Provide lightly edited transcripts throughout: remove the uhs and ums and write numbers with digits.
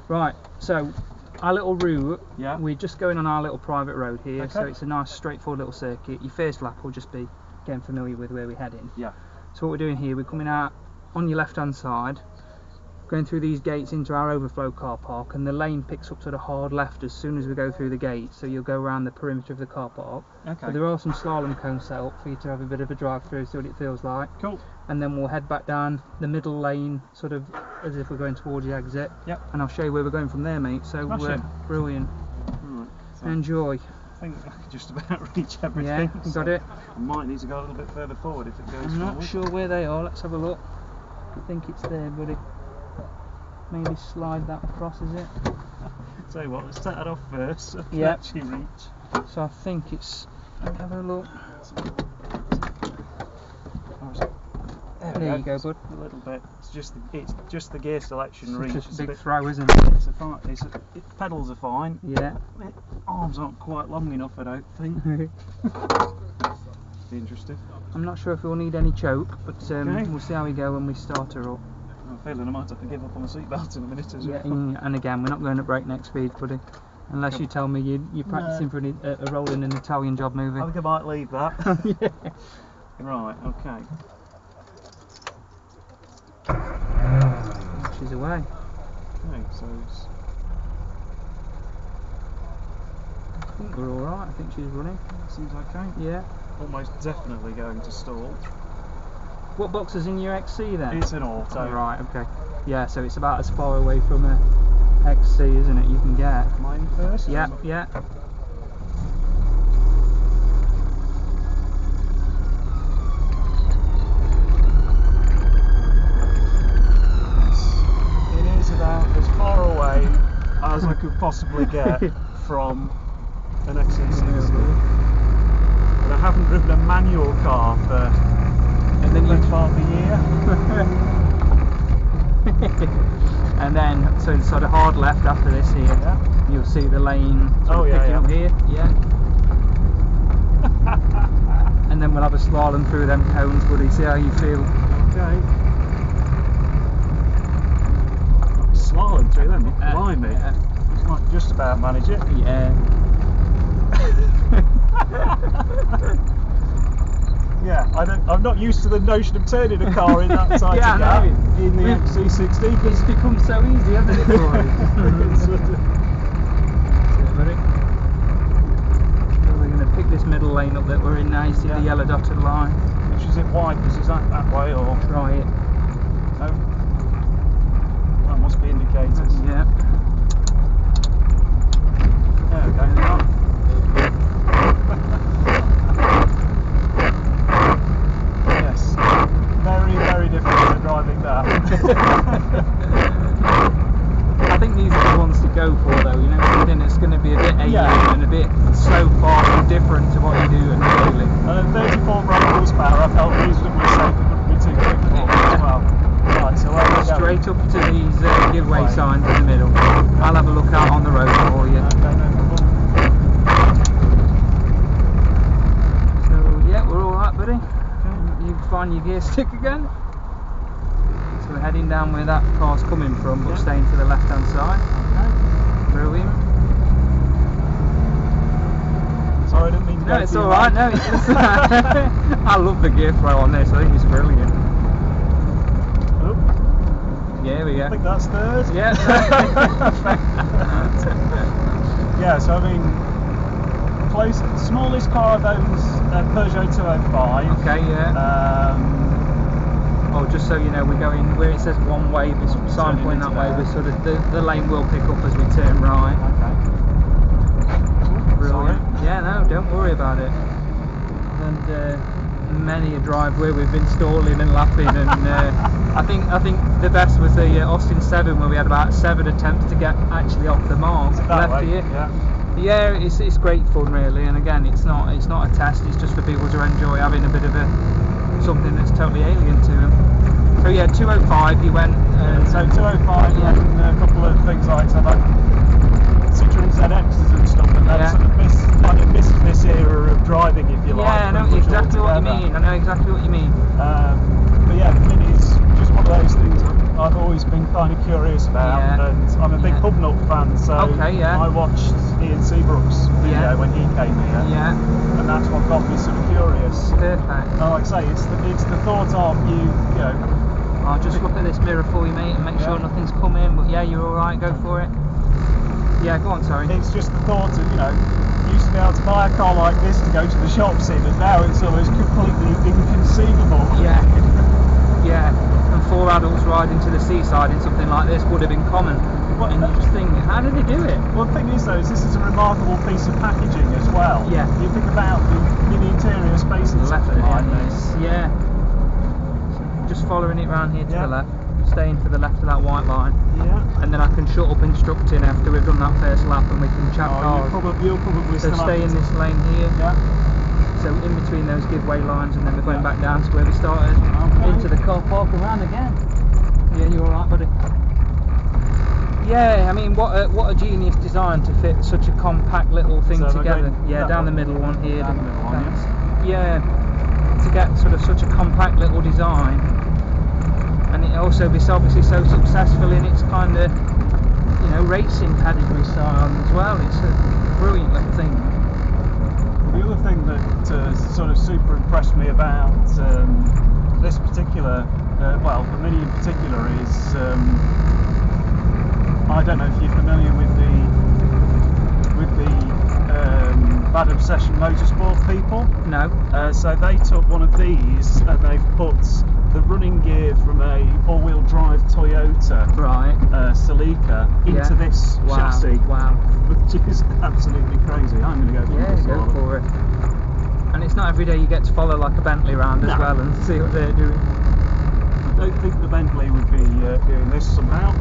Right, so our little route, Yeah. we're just going on our little private road here, Okay. so it's a nice straightforward little circuit. Your first lap will just be getting familiar with where we're heading. Yeah. So what we're doing here, we're coming out on your left hand side, going through these gates into our overflow car park, and the lane picks up sort of hard left as soon as we go through the gate, so you'll go around the perimeter of the car park. Okay. But there are some slalom cones set up for you to have a bit of a drive through, see what it feels like. Cool. And then we'll head back down the middle lane, sort of as if we're going towards the exit. Yep. And I'll show you where we're going from there, mate. So brilliant. Right, so Enjoy. I think I can just about reach everything. Yeah, you got it. I might need to go a little bit further forward if it goes I'm not forward. sure where they are. Let's have a look. I think it's there, buddy. Maybe slide that across, is it? Tell you what, let's take that off first so I can Yeah. actually reach. So I think it's. Let me have a look. There you go, bud. A little bit. It's just the gear selection reach. Just It's a a big bit, throw, isn't it? pedals are fine. Yeah. Arms aren't quite long enough, I don't think. I'm Be interesting. not sure if we'll need any choke, but Okay. we'll see how we go when we start her up. I'm feeling I might have to give up on the seatbelt in a minute as well. Yeah, and again, we're not going at breakneck speed, buddy. Unless you tell me you're practicing for a role in an Italian job movie. I think I might leave that. Yeah. Right, okay. She's away. Okay, so I think we're alright. I think she's running. seems okay. Yeah. Almost definitely going to stall. What box is in your XC then? It's an auto. Right, okay. Yeah, so it's about as far away from a XC, isn't it, you can get. Mine first? Yeah, yeah. It is about as far away as I could possibly get from an XC60. And I haven't driven a manual car for And then you part of the year. and then so sort of hard left after this here. Yeah. You'll see the lane sort of yeah, picking yeah. up here. Yeah. And then we'll have a slalom through them cones, buddy. See how you feel. Okay. Slalom through them, blimey. I might just about manage it. Yeah. Yeah, I'm not used to the notion of turning a car in that tight Yeah, I gap know. in the XC60. It's become so easy, hasn't it, for us? We're going to pick this middle lane up that we're in now. You see the yellow dotted line. Which is it wipers? Is that way or? Try it. No? That must be indicators. Yeah. There we go. Yes. Very, very different to driving that. I think these are the ones to go for, though. You know, something that's going to be a bit alien and a bit so far different to what you do and daily. And at 34 brake horsepower, I felt reasonably safe it wouldn't be too quick for me as well. Right, so where are we going? Straight up to these giveaway signs in the middle. I'll have a look out on the road for you. Okay, no problem. So yeah, we're all right, buddy. You find your gear stick again. So we're heading down where that car's coming from, but staying to the left-hand side. Okay. Brilliant. Sorry, I didn't mean to No, go it's through all your right. mind. No, it's I love the gear throw on this. I think it's brilliant. Oh, Yeah, here we I think go. that's third. Yeah. Yeah, so I mean, smallest car I've owned is a Peugeot 205. Okay, yeah. Oh, just so you know, we're going where it says one way, this sign pointing that way, we're sort of the lane will pick up as we turn right. Okay. Brilliant. Sorry. Yeah, no, don't worry about it. And many a drive where we've been stalling and laughing, and I think the best was the Austin 7 where we had about 7 attempts to get actually off the mark left here. Yeah, it's great fun really, and again, it's not a test. It's just for people to enjoy having a bit of something that's totally alien to them. So yeah, 205 you went. So 205 yeah. and a couple of things like so like Citroen ZXs and stuff, and that sort of missed this era of driving, if you like. Yeah, I know exactly what you mean. I know exactly what you mean. But yeah, the Mini's just one of those things I've always been kind of curious about, and I'm a big Hub Nut fan, so I watched Ian Seabrook's video when he came here, and that's what got me sort of curious. Perfect. And like I say, it's the thought of you know. I'll just look at this mirror for you, mate, and make sure nothing's come in. But yeah, you're all right. Go for it. Yeah, go on. Sorry. It's just the thought of, you know, you used to be able to buy a car like this to go to the shops in, and now it's almost completely inconceivable. Yeah. Yeah. And 4 adults riding to the seaside in something like this would have been common. And you just think, how did they do it? Well, the thing is though, this is a remarkable piece of packaging as well. Yeah. You think about the interior space and something like this. Yeah. Just following it round here to the left, staying to the left of that white line. Yeah. And then I can shut up instructing after we've done that first lap, and we can chat cars. You'll probably so stay in this lane here. Yeah. So in between those giveaway lines, and then we're going back down to where we started. Into the car park around again. Yeah, you alright, buddy? Yeah, I mean, what a genius design to fit such a compact little thing together. Down the middle one here. Down the middle one, yeah, to get sort of such a compact little design, and it also be obviously so successful in its kind of, you know, racing pedigree style as well. It's a brilliant little thing. The other thing that sort of super impressed me about this particular, well, the Mini in particular, is I don't know if you're familiar with the Bad Obsession Motorsport people. No. So they took one of these and they've put the running gear from a all-wheel drive Toyota Celica into this chassis. Wow. Which is absolutely crazy. I'm going to go for this. Go for it. And it's not every day you get to follow like a Bentley around as well and see what they're doing. I don't think the Bentley would be doing this somehow.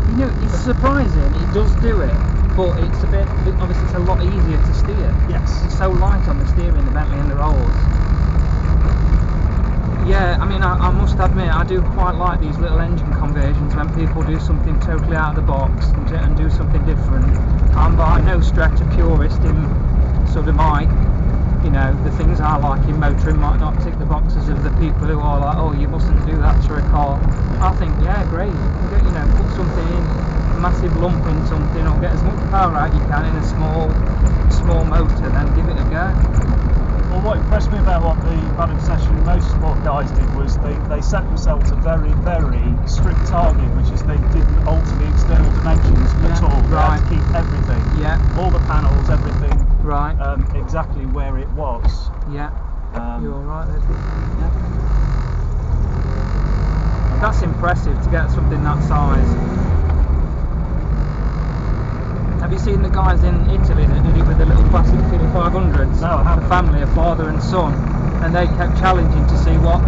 You know, it's surprising. It does do it, but it's a bit. Obviously, it's a lot easier to steer. Yes. It's so light on the steering, the Bentley and the rolls. Yeah, I mean, I must admit, I do quite like these little engine conversions when people do something totally out of the box and do something different. I'm by no stretch a purist in sort of my, you know, the things I like in motoring might not tick the boxes of the people who are like, oh, you mustn't do that to a car. I think, yeah, great, you know, put something in, a massive lump in something, or get as much power out you can in a small motor, then give it a go. Well, what impressed me about what the Bad Obsession Motorsport guys did was they set themselves a very, very strict target, which is they didn't alter the external dimensions at all. They had to keep everything, all the panels, everything, exactly where it was. Yeah. You're alright there. Yeah. That's impressive to get something that size. Have you seen the guys in Italy that did it with the little classic Fiat 500s? No, I haven't. The family, a father and son, and they kept challenging to see what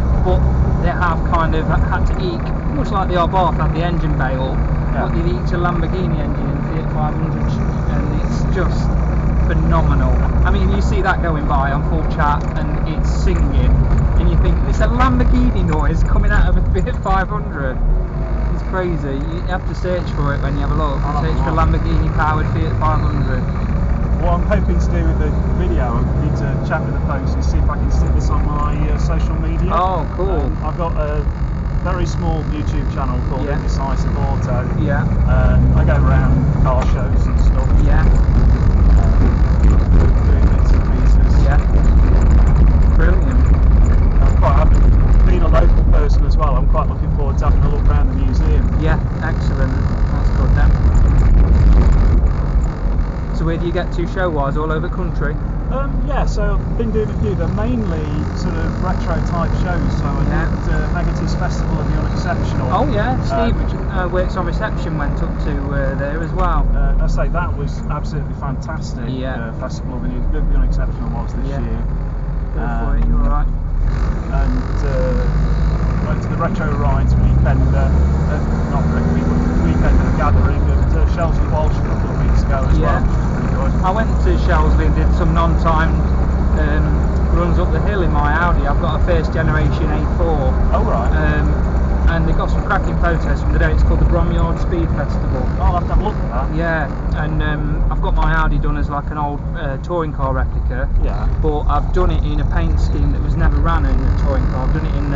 they have kind of had to eke, much like the Abarth had the engine bay up, what they eked a Lamborghini engine in Fiat 500, and it's just phenomenal. I mean, you see that going by on full chat and it's singing, and you think it's a Lamborghini noise coming out of a Fiat 500. It's crazy. You have to search for it when you have a look. Search for Lamborghini powered Fiat 500. What I'm hoping to do with the video, I need to chat with the folks and see if I can stick this on my social media. Oh, cool. I've got a very small YouTube channel called Indecisive Auto. Yeah. I go around car shows and stuff. Yeah. Doing bits and pieces. Yeah. Brilliant. Being a local person as well, I'm quite looking forward to having a look around the museum. Yeah, excellent. That's good then. So where do you get to show-wise? All over the country? Yeah, so I've been doing a few. They're mainly sort of retro type shows. So I did Megatis Festival of the Unexceptional. Oh yeah, Steve works on reception, went up to there as well. I say that was absolutely fantastic. Festival of the Unexceptional was this year. Go for it, you're alright. And went to the Retro Rides weekend, weekend of gathering at Shelsley Walsh a couple of weeks ago as well. I went to Shelsley and did some non-timed runs up the hill in my Audi. I've got a first generation A4. Oh right. and they got some cracking photos from the day. It's called the Bromyard Speed Festival. I'll have to have a look at that. Yeah, and I've got my Audi done as like an old touring car replica. Yeah. But I've done it in a paint scheme that was never ran in a touring car. I've done it in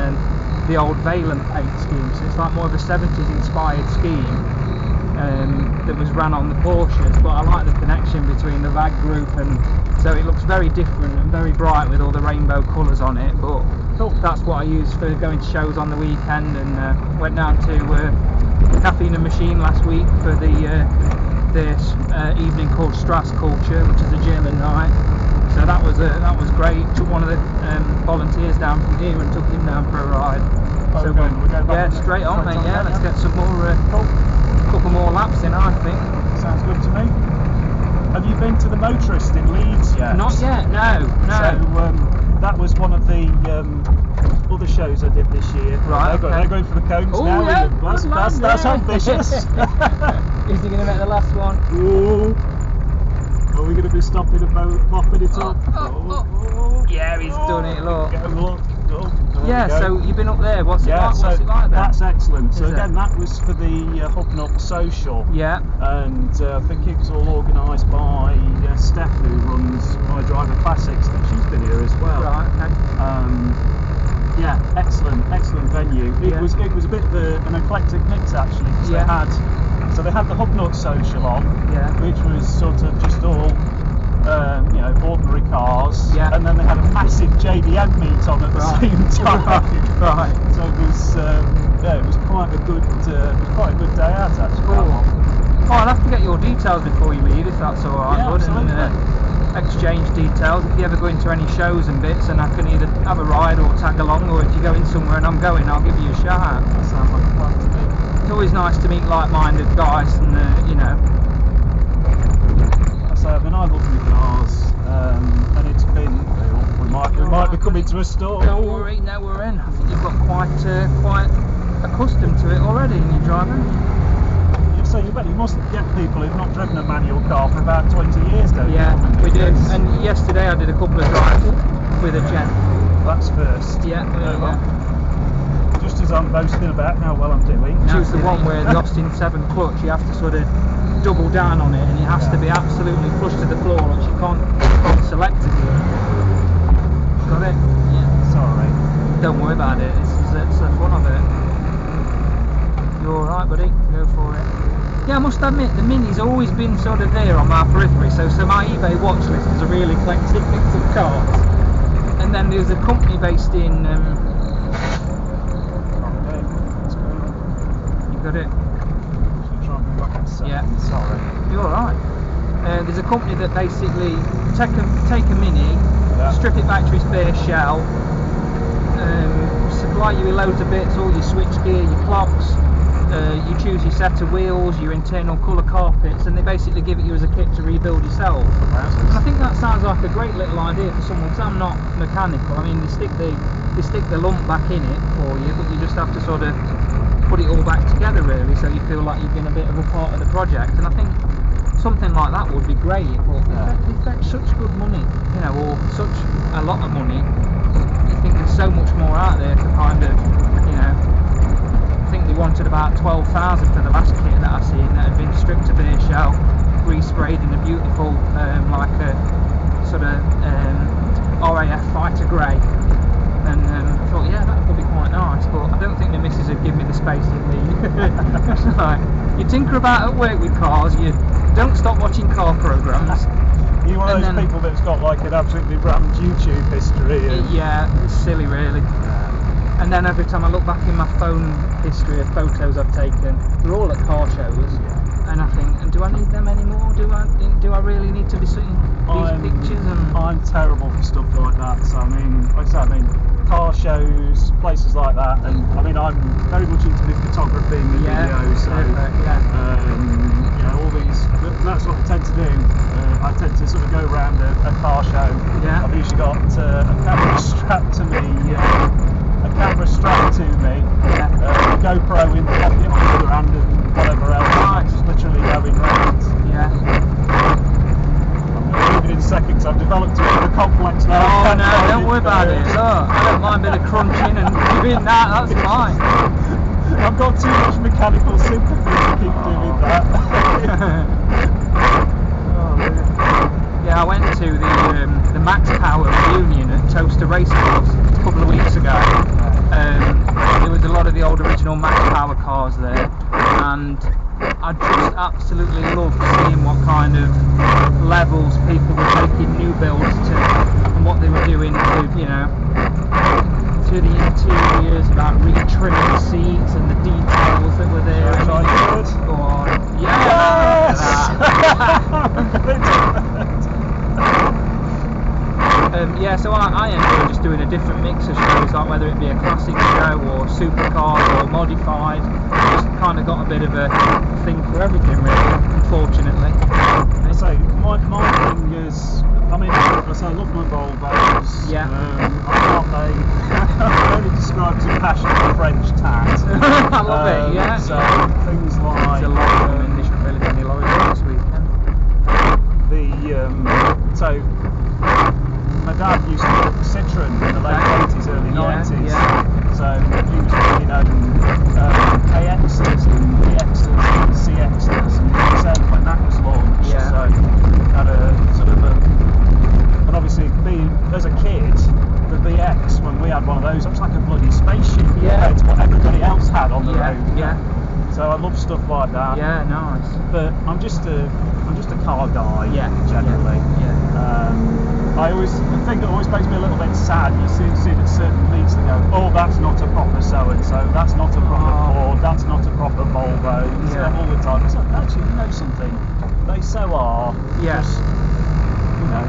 the old Valent paint scheme, so it's like more of a 70s inspired scheme. That was ran on the Porsches, but I like the connection between the VAG group, and so it looks very different and very bright with all the rainbow colours on it. But cool. That's what I use for going to shows on the weekend, and went down to Caffeine and Machine last week for the evening called Strass Culture, which is a German night. So that was great. Took one of the volunteers down from here and took him down for a ride. Oh, so we're going back yeah, straight on, mate. Yeah, let's get some more. Cool. Couple more laps in, I think. Sounds good to me. Have you been to the Motorist in Leeds yet? Not yet, no. So that was one of the other shows I did this year. Right. They're going for the cones now. Yeah, that's ambitious. Is he going to make the last one? Ooh. Are we going to be stopping and mopping it up? Yeah, he's done it. Look. Yeah, so you've been up there. What's it like? So what's it like there? That's excellent. So Is again, it? that was for the Hub Up Social. Yeah. And I think it was all organised by Steph, who runs My Driver Classics. I think she's been here as well. Right. Okay. Yeah, excellent venue. It was a bit of an eclectic mix actually, because they had the Hub Nut Social on, which was sort of just all ordinary cars, and then they had a massive JDM meet on at the same time. Right. So it was quite a good day out actually. Cool. Oh, I'll have to get your details before you leave, if that's all right, bud. Absolutely. And exchange details if you ever go into any shows and bits, and I can either have a ride or tag along, or if you're going somewhere and I'm going, I'll give you a shout. That sounds like a plan to me. It's always nice to meet like-minded guys, and I mean, I love new cars, and it's been. We might be coming to a store. Don't worry, no, we're in. I think you've got quite accustomed to it already in your driving. So you must get people who've not driven a manual car for about 20 years, don't you? Yeah, we did. And yesterday I did a couple of drives with a gent. That's first. Yeah. Just as I'm boasting about how well I'm doing. Choose the one where the Austin 7 clutch, you have to sort of double down on it, and it has to be absolutely flush to the floor, or you can't select it. Got it? Yeah. Sorry. Don't worry about it. It's the fun of it. You all right, buddy? Go for it. Yeah, I must admit the Mini's always been sort of there on my periphery. So my eBay watch list is a really eclectic mix of cars. And then there's a company based in. You got it. Yeah. Sorry. You're alright. There's a company that basically take a Mini, strip it back to its bare shell, supply you with loads of bits, all your switch gear, your clocks, you choose your set of wheels, your internal colour carpets, and they basically give it you as a kit to rebuild yourself. And I think that sounds like a great little idea for someone, because I'm not mechanical. I mean, they stick the lump back in it for you, but you just have to sort of put it all back together really, so you feel like you've been a bit of a part of the project. And I think something like that would be great, but if that's such good money, or such a lot of money, you think there's so much more out there to kind of, I think they wanted about 12,000 for the last kit that I've seen that had been stripped to bare shell, resprayed in a beautiful like a sort of RAF fighter grey. And I thought, yeah, that would be quite nice, but I don't think the missus would give me the space in the. It's like, you tinker about at work with cars, you don't stop watching car programmes. You're one of those people that's got like an absolutely rammed YouTube history. Yeah, it's silly really. And then every time I look back in my phone history of photos I've taken, they're all at car shows. And I think, do I need them anymore? Do I really need to be seeing these pictures? And I'm terrible for stuff like that. So I mean, like I said, car shows, places like that, and I mean, I'm very much into the photography and the video. So all these, that's what I tend to do. I tend to sort of go around a car show. Yeah. I've usually got a camera strapped to me. A GoPro in the pocket on the other hand, and whatever else. Nice. Just literally going round. Yeah. I'm going to leave it in a second because I've developed a bit of a complex now. Oh no, don't worry about it. Look, I don't mind a bit of crunching and giving that. That's fine. I've got too much mechanical sympathy to keep doing that. Yeah, I went to the Max Power reunion at Toaster Racecourse a couple of weeks ago. There was a lot of the old original Max Power cars there, and I just absolutely loved seeing what kind of levels people were taking new builds to, and what they were doing to, you know, to the interiors, about retrimming seats and the details that were there. Yes! Yeah, so I enjoy just doing a different mix of shows, like whether it be a classic show or supercars or modified. Just kind of got a bit of a thing for everything, really, unfortunately. So my thing is, I mean, I love my Volvos. Yeah. I only described as a passionate French tat. I love it, yeah. So things like... There's a lot of English ability in the lorries this weekend. My dad used to work for Citroën in the late 80s, early 90s. Yeah. So he was bringing home AXs and VXs and CXs and XM when that was launched. Yeah. So had a sort of and obviously as a kid, the VX, when we had one of those, it was like a bloody spaceship compared to what everybody else had on the road. Yeah. So I love stuff like that. Yeah, nice. But I'm just a car guy generally. Yeah. The thing that always makes me a little bit sad, you see at certain meets they go, oh, that's not a proper so-and-so, that's not a proper Ford, that's not a proper Volvo. You see that all the time. It's like, actually, you know something, they so are. Yeah. Just, you know,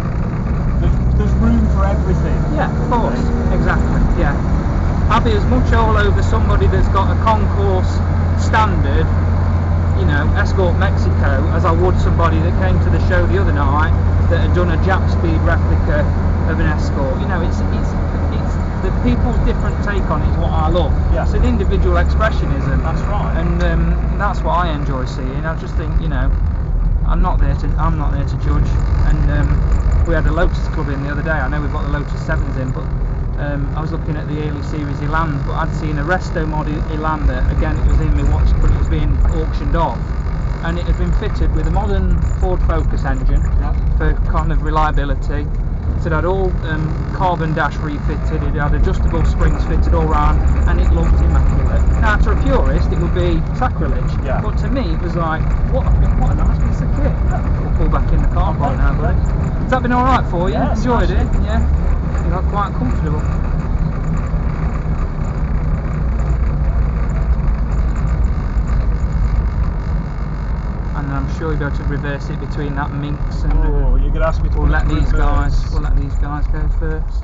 there's room for everything. Yeah, of course. Exactly, yeah. I'll be as much all over somebody that's got a concourse standard, you know, Escort Mexico, as I would somebody that came to the show the other night that had done a Jap Speed replica of an Escort. You know, it's the people's different take on it is what I love. Yeah. It's an individual expressionism. That's right. And that's what I enjoy seeing. I just think, you know, I'm not there to judge. And we had a Lotus Club in the other day. I know we've got the Lotus 7s in, but I was looking at the Early Series Elan, but I'd seen a Resto mod Elan that, again, it was in my watch, but it was being auctioned off, and it had been fitted with a modern Ford Focus engine for kind of reliability. So it had all carbon dash refitted, it had adjustable springs fitted all round, and it looked immaculate. Now, to a purist, it would be sacrilege, but to me, it was like, what a nice piece of kit. We'll pull back in the car right now, buddy. Has that been alright for you? Yeah, enjoyed it? Yeah. You got quite comfortable. And I'm sure you'll be able to reverse it between that Minx and. Oh, you're gonna ask me to. We'll let these guys go first.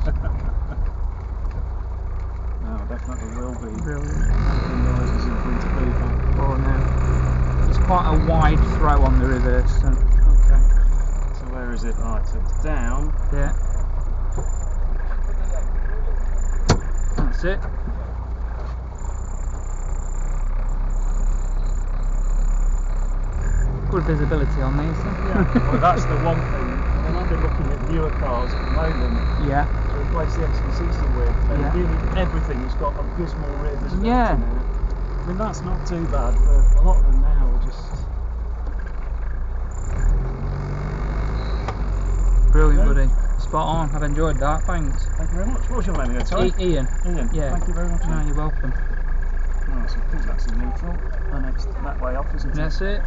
No, definitely will be. Brilliant. Noises in front of people. Oh no. It's quite a wide throw on the reverse. So. Okay. So where is it? Right, so it's down. Yeah. That's it. Good visibility on these. Yeah. Well, that's the one thing. When I've been looking at newer cars at the moment, yeah, to replace the XC60 with, and really everything has got abysmal rear visibility now. I mean, that's not too bad, but a lot of them now are just. Brilliant, buddy. Spot on. I've enjoyed that. Thanks. Thank you very much. What was your name again? Sorry? Ian. Ian. Yeah. Thank you very much. No, you're welcome. Right, so I think that's in neutral, and it's that way off, isn't it? That's it.